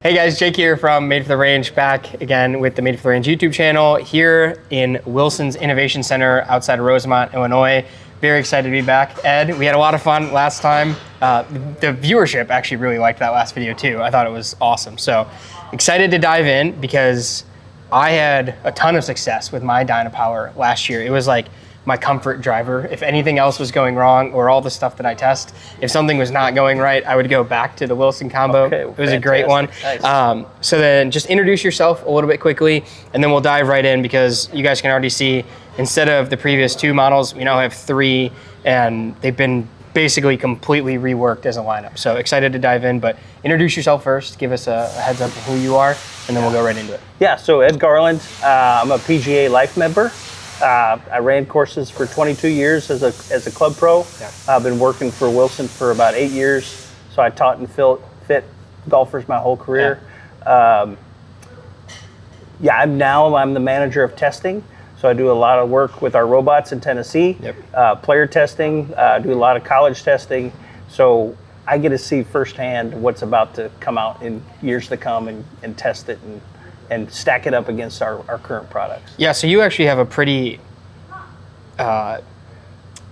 Hey guys, Jake here from Made for the Range, back again with the Made for the Range YouTube channel here in Wilson's Innovation Center outside of Rosemont, Illinois. Very excited to be back. Ed, we had a lot of fun last time. The viewership actually really liked that last video too. I thought it was awesome. So excited to dive in because I had a ton of success with my Dynapwr last year. It was like my comfort driver. If anything else was going wrong, or all the stuff that I test, if something was not going right, I would go back to the Wilson combo. Okay, it was a great one. Nice. So then just introduce yourself a little bit quickly, and then we'll dive right in because you guys can already see, instead of the previous 2 models, we now have 3, and they've been basically completely reworked as a lineup. So excited to dive in, but introduce yourself first, give us a heads up of who you are, and then we'll go right into it. Yeah, so Ed Garland, I'm a PGA Life member. I ran courses for 22 years as a club pro. Yeah. I've been working for Wilson for about 8 years. So I taught and fit golfers my whole career. I'm the manager of testing. So I do a lot of work with our robots in Tennessee. Yep. Player testing, do a lot of college testing. So I get to see firsthand what's about to come out in years to come and test it and stack it up against our current products. Yeah, so you actually have a pretty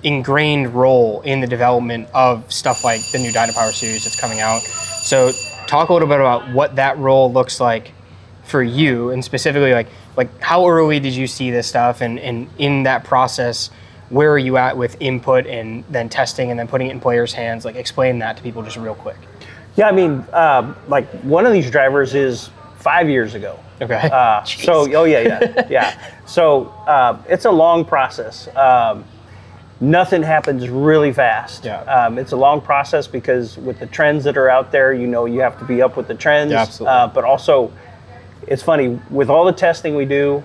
ingrained role in the development of stuff like the new Dynapwr series that's coming out. So talk a little bit about what that role looks like for you, and specifically like how early did you see this stuff, and in that process, where are you at with input and then testing and then putting it in players' hands? Like, explain that to people just real quick. Yeah, I mean, like one of these drivers is 5 years ago. Okay. Yeah. So it's a long process. Nothing happens really fast. Yeah. It's a long process because with the trends that are out there, you have to be up with the trends. Yeah, absolutely. But also, it's funny, with all the testing we do,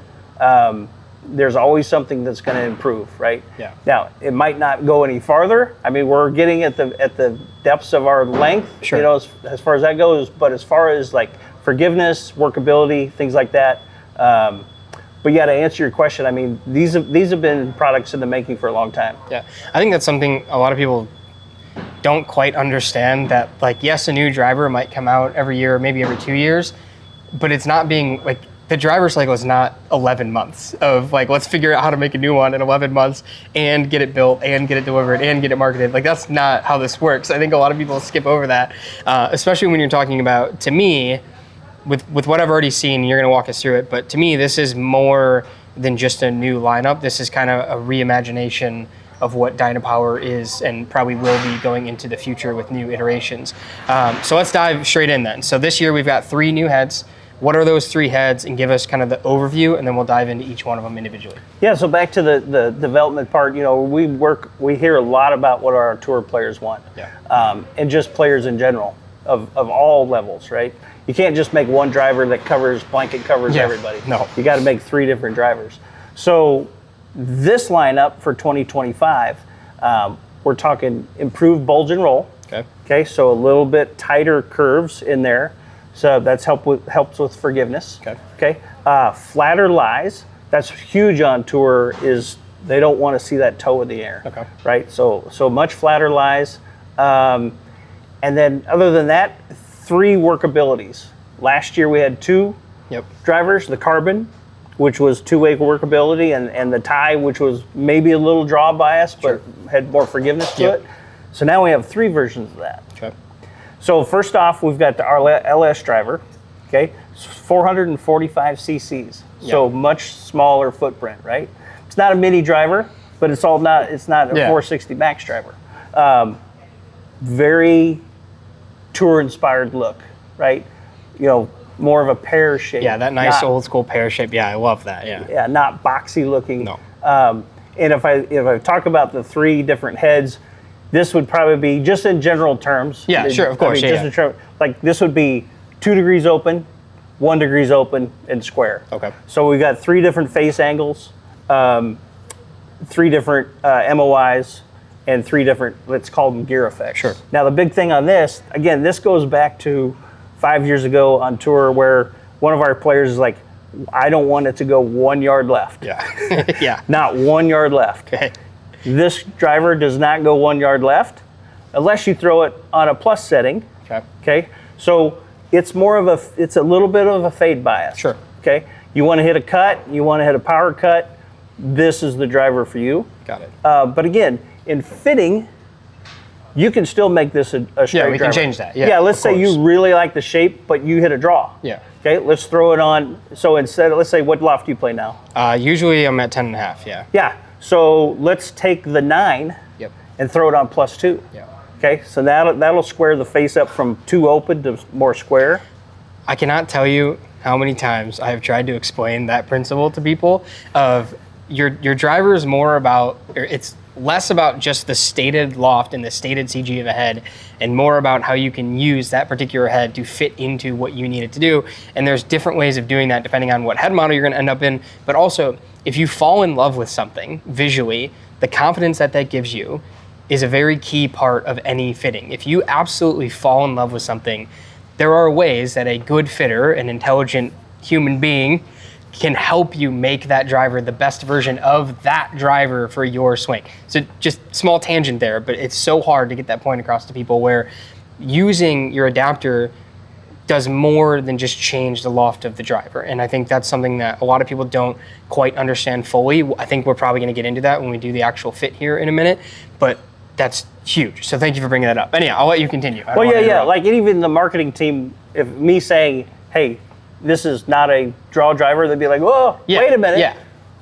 there's always something that's going to improve, right? Yeah. Now, it might not go any farther. I mean, we're getting at the depths of our length, Sure. as far as that goes. But as far as like forgiveness, workability, things like that. But yeah, to answer your question, I mean, these have been products in the making for a long time. Yeah, I think that's something a lot of people don't quite understand, that like, yes, a new driver might come out every year, maybe every 2 years, but it's not being like, the driver cycle is not 11 months of like, let's figure out how to make a new one in 11 months and get it built and get it delivered and get it marketed. Like, that's not how this works. I think a lot of people skip over that, especially when you're talking about, to me, with what I've already seen. You're going to walk us through it, but to me, this is more than just a new lineup. This is kind of a reimagination of what Dynapwr is and probably will be going into the future with new iterations. So let's dive straight in then. So this year we've got 3 new heads. What are those 3 heads, and give us kind of the overview, and then we'll dive into each one of them individually. Yeah, so back to the development part, we hear a lot about what our tour players want. Yeah. And just players in general of all levels, right? You can't just make one driver that blanket covers everybody. No. You got to make 3 different drivers. So this lineup for 2025, we're talking improved bulge and roll. Okay, so a little bit tighter curves in there. So that's helps with forgiveness. Okay. Flatter lies. That's huge on tour, is they don't want to see that toe in the air. Okay. Right. So much flatter lies. And then other than that, 3 workabilities. Last year we had 2 drivers, the Carbon, which was 2-way workability, and the Tie, which was maybe a little draw bias, but had more forgiveness to it. So now we have 3 versions of that. Okay. So first off, we've got our LS driver, okay? 445 cc's, so much smaller footprint, right? It's not a mini driver, but it's not a 460 max driver. Very tour-inspired look, right? More of a pear-shaped. Yeah, that nice old school pear shape. Yeah, I love that. Yeah. Yeah, not boxy looking. No. And if I talk about the 3 different heads, this would probably be, just in general terms. Yeah, sure, of course. Like this would be 2 degrees open, 1 degrees open, and square. Okay. So we got 3 different face angles, 3 different MOIs, and 3 different, let's call them gear effects. Sure. Now the big thing on this, again, this goes back to 5 years ago on tour, where one of our players is like, I don't want it to go 1 yard left. Yeah. Yeah. Not 1 yard left. Okay. This driver does not go 1 yard left unless you throw it on a plus setting. Okay. Okay. So it's more of it's a little bit of a fade bias. Sure. Okay. You want to hit a cut, you want to hit a power cut, this is the driver for you. Got it. But again, in fitting, you can still make this a straight driver. Yeah, we can change that. Yeah, let's say you really like the shape, but you hit a draw. Yeah. Okay, let's throw it on. So instead, let's say, what loft do you play now? Usually I'm at 10.5, yeah. Yeah, so let's take the 9 and throw it on +2. Yeah. Okay, so that'll square the face up from too open to more square. I cannot tell you how many times I have tried to explain that principle to people of your driver is more about, or it's less about just the stated loft and the stated CG of a head, and more about how you can use that particular head to fit into what you need it to do. And there's different ways of doing that depending on what head model you're gonna end up in. But also, if you fall in love with something visually, the confidence that that gives you is a very key part of any fitting. If you absolutely fall in love with something, there are ways that a good fitter, an intelligent human being, can help you make that driver the best version of that driver for your swing. So just small tangent there, but it's so hard to get that point across to people where using your adapter does more than just change the loft of the driver. And I think that's something that a lot of people don't quite understand fully. I think we're probably gonna get into that when we do the actual fit here in a minute, but that's huge. So thank you for bringing that up. Anyhow, I'll let you continue. Well, yeah. Like even the marketing team, if me saying, hey, this is not a draw driver, they'd be like, whoa, wait a minute. Yeah.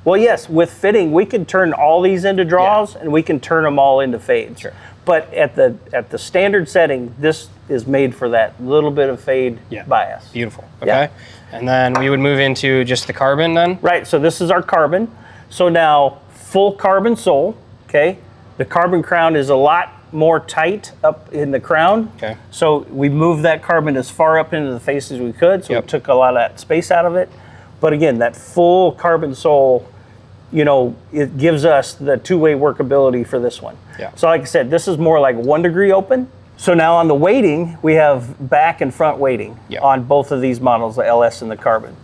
Well, yes, with fitting, we can turn all these into draws and we can turn them all into fades. Sure. But at the standard setting, this is made for that little bit of fade bias. Beautiful. Okay. And then we would move into just the carbon then? Right. So this is our carbon. So now full carbon sole. Okay. The carbon crown is a lot more tight up in the crown. Okay. So we moved that carbon as far up into the face as we could. So it took a lot of that space out of it. But again, that full carbon sole, you know, it gives us the two-way workability for this one. Yeah. So like I said, this is more like 1 degree open. So now on the weighting, we have back and front weighting on both of these models, the LS and the carbon.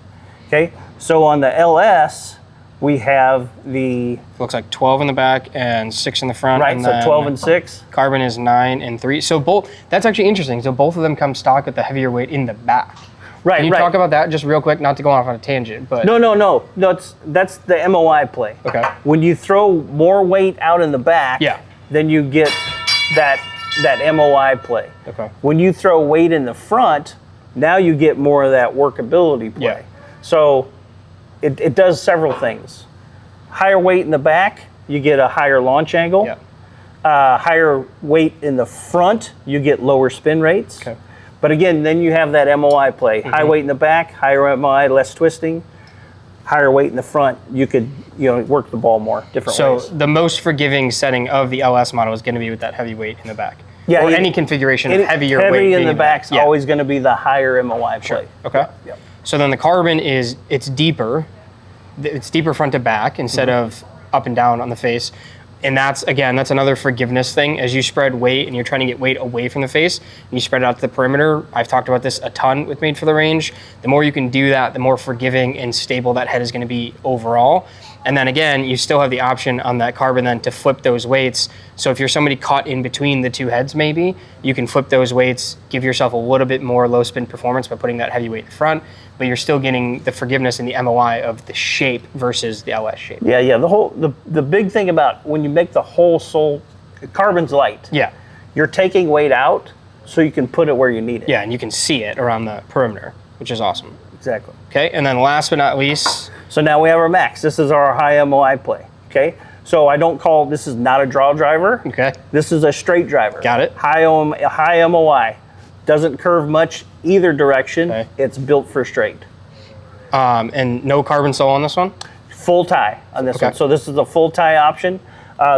Okay. So on the LS, we have the... Looks like 12 in the back and 6 in the front. Right, and so 12 and 6. Carbon is 9 and 3. So both, that's actually interesting. So both of them come stock with the heavier weight in the back. Right, Can you talk about that just real quick, not to go off on a tangent, but... No, that's the MOI play. Okay. When you throw more weight out in the back, then you get that MOI play. Okay. When you throw weight in the front, now you get more of that workability play. Yeah. So it does several things. Higher weight in the back, you get a higher launch angle. Yeah. Higher weight in the front, you get lower spin rates. Okay. But again, then you have that MOI play. High weight in the back, higher MOI, less twisting. Higher weight in the front, you could work the ball more different ways. So the most forgiving setting of the LS model is going to be with that heavy weight in the back. Yeah, or any configuration of heavier weight. Heavy in the back's always going to be the higher MOI play. Sure. Okay. Yep. So then the carbon it's deeper. It's deeper front to back instead of up and down on the face. And that's another forgiveness thing. As you spread weight and you're trying to get weight away from the face, and you spread it out to the perimeter. I've talked about this a ton with Made for the Range. The more you can do that, the more forgiving and stable that head is going to be overall. And then again, you still have the option on that carbon then to flip those weights. So if you're somebody caught in between the two heads maybe, you can flip those weights, give yourself a little bit more low spin performance by putting that heavy weight in front, but you're still getting the forgiveness and the MOI of the shape versus the LS shape. Yeah. The big thing about when you make the whole sole, carbon's light. Yeah. You're taking weight out so you can put it where you need it. Yeah, and you can see it around the perimeter, which is awesome. Exactly. Okay, and then last but not least. So now we have our max. This is our high MOI play. Okay. So this is not a draw driver. Okay. This is a straight driver. Got it. High MOI. Doesn't curve much either direction. Okay. It's built for straight. And no carbon sole on this one? Full tie on this one. So this is the full tie option.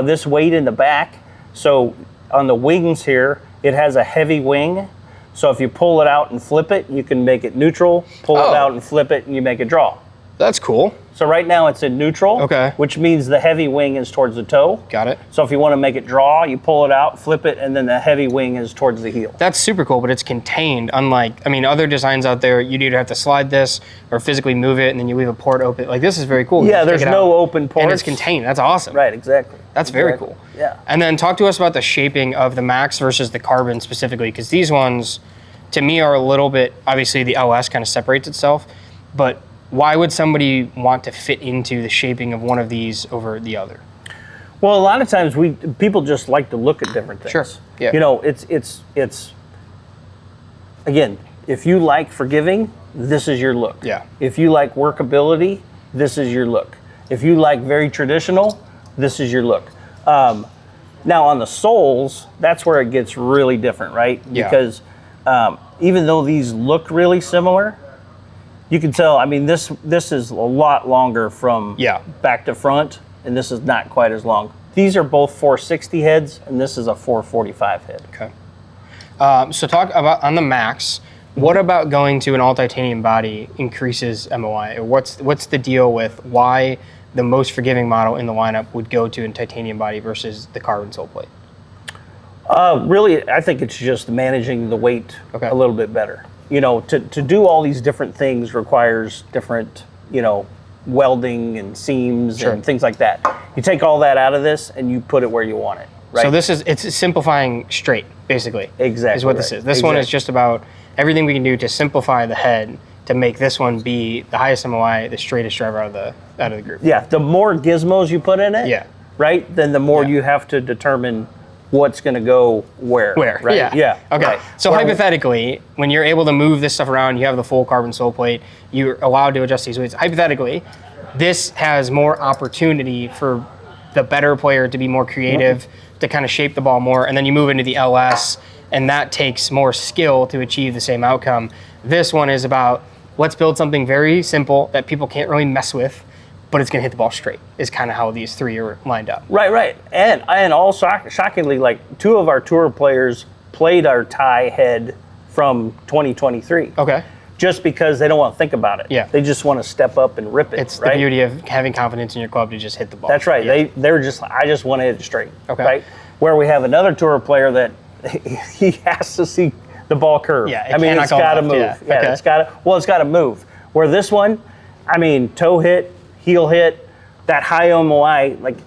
This weight in the back. So on the wings here, it has a heavy wing. So if you pull it out and flip it, you can make it neutral. Pull it out and flip it, and you make a draw. That's cool. So right now it's in neutral, which means the heavy wing is towards the toe. Got it. So if you want to make it draw, you pull it out, flip it, and then the heavy wing is towards the heel. That's super cool, but it's contained. Unlike, other designs out there, you'd either have to slide this or physically move it, and then you leave a port open. Like, this is very cool. Yeah, there's no open ports. And it's contained. That's awesome. Right, exactly. That's very cool. Yeah. And then talk to us about the shaping of the Max versus the Carbon specifically, because these ones, to me are a little bit, obviously the LS kind of separates itself, but why would somebody want to fit into the shaping of one of these over the other? Well, a lot of times people just like to look at different things. Sure. Yeah. You know, it's again, if you like forgiving, this is your look. Yeah. If you like workability, this is your look. If you like very traditional, this is your look. Now on the soles, that's where it gets really different, right? Yeah. Because even though these look really similar, you can tell, I mean, this is a lot longer from back to front, and this is not quite as long. These are both 460 heads, and this is a 445 head. Okay. So talk about, on the Max, what about going to an all-titanium body increases MOI? Or what's the deal with why the most forgiving model in the lineup would go to a titanium body versus the carbon sole plate? Really, I think it's just managing the weight Okay. a little bit better. You know, to do all these different things requires different, you know, welding and seams Sure. and things like that. You take all that out of this and you put it where you want it, right? So it's simplifying straight, basically. Exactly is what this right. is. This one is just about everything we can do to simplify the head to make this one be the highest MOI, the straightest driver out of the group. Yeah, the more gizmos you put in it, right, then the more you have to determine what's going to go where. Right? Yeah. Okay. Right. So hypothetically, when you're able to move this stuff around, you have the full carbon sole plate, you're allowed to adjust these weights. Hypothetically, this has more opportunity for the better player to be more creative, to kind of shape the ball more, and then you move into the LS, and that takes more skill to achieve the same outcome. This one is about, let's build something very simple that people can't really mess with, but it's going to hit the ball straight, is kind of how these three are lined up. Right. And also, shockingly, like 2 of our tour players played our tie head from 2023. Okay. Just because they don't want to think about it. Yeah. They just want to step up and rip it. It's right? the beauty of having confidence in your club to just hit the ball. That's right. Yeah. They're just, I just want to hit it straight. Okay. Right. Where we have another tour player that he has to see the ball curve. Yeah. I mean, it's got to move. Yeah. Okay. It's got to move. Where this one, I mean, toe hit, heel hit, that high MOI, like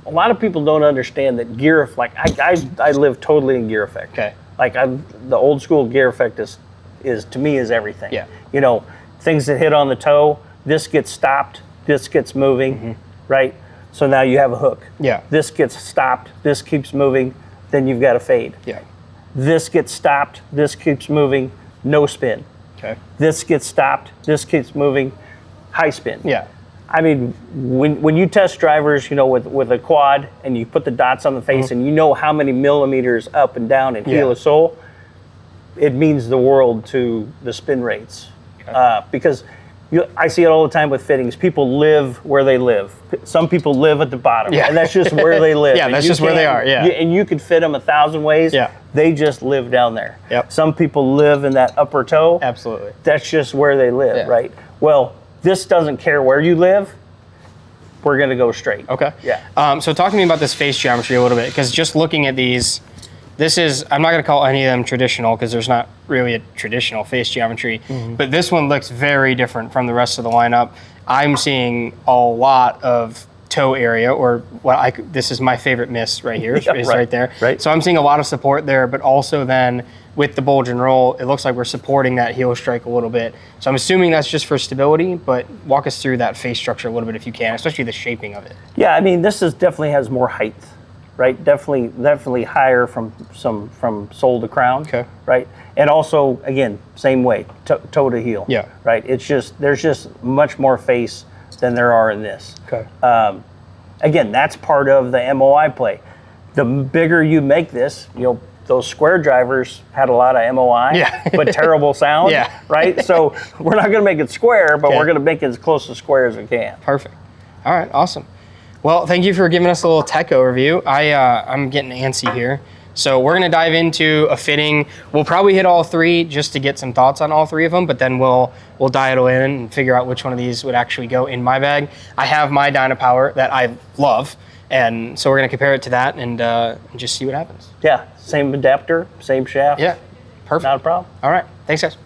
a lot of people don't understand that gear, like I live totally in gear effect. Okay. Like the old school gear effect is to me is everything. Yeah. You know, things that hit on the toe, this gets stopped, this gets moving, right? So now you have a hook. Yeah. This gets stopped, this keeps moving, then you've got a fade. Yeah. This gets stopped, this keeps moving, no spin. Okay. This gets stopped, this keeps moving, high spin. Yeah. I mean, when you test drivers, you know, with a quad and you put the dots on the face and you know how many millimeters up and down and heel or sole, it means the world to the spin rates. Because I see it all the time with fittings. People live where they live. Some people live at the bottom, and that's just where they live. Yeah, that's just where they are. And you could fit them 1,000 ways. Yeah. They just live down there. Yep. Some people live in that upper toe. Absolutely. That's just where they live, right? Well, this doesn't care where you live. We're going to go straight. Okay. Yeah. So talk to me about this face geometry a little bit, because just looking at these, this is, I'm not going to call any of them traditional because there's not really a traditional face geometry, but this one looks very different from the rest of the lineup. I'm seeing a lot of toe area, or this is my favorite miss right here, is right there. Right. So I'm seeing a lot of support there, but also then with the bulge and roll, it looks like we're supporting that heel strike a little bit. So I'm assuming that's just for stability, but walk us through that face structure a little bit if you can, especially the shaping of it. Yeah, I mean, this is definitely has more height, right? Definitely higher from sole to crown. Okay. Right, and also again, same way, toe to heel. Yeah. Right. It's just there's just much more face than there are in this. Okay. Again, that's part of the MOI play. The bigger you make this, you know, those square drivers had a lot of MOI, but terrible sound. Yeah. Right. So we're not going to make it square, but we're going to make it as close to square as we can. Perfect. All right. Awesome. Well, thank you for giving us a little tech overview. I'm getting antsy here. So we're going to dive into a fitting. We'll probably hit all three just to get some thoughts on all three of them, but then we'll dial in and figure out which one of these would actually go in my bag. I have my Dynapwr that I love, and so we're going to compare it to that and just see what happens. Yeah, same adapter, same shaft. Yeah, perfect. Not a problem. All right. Thanks, guys.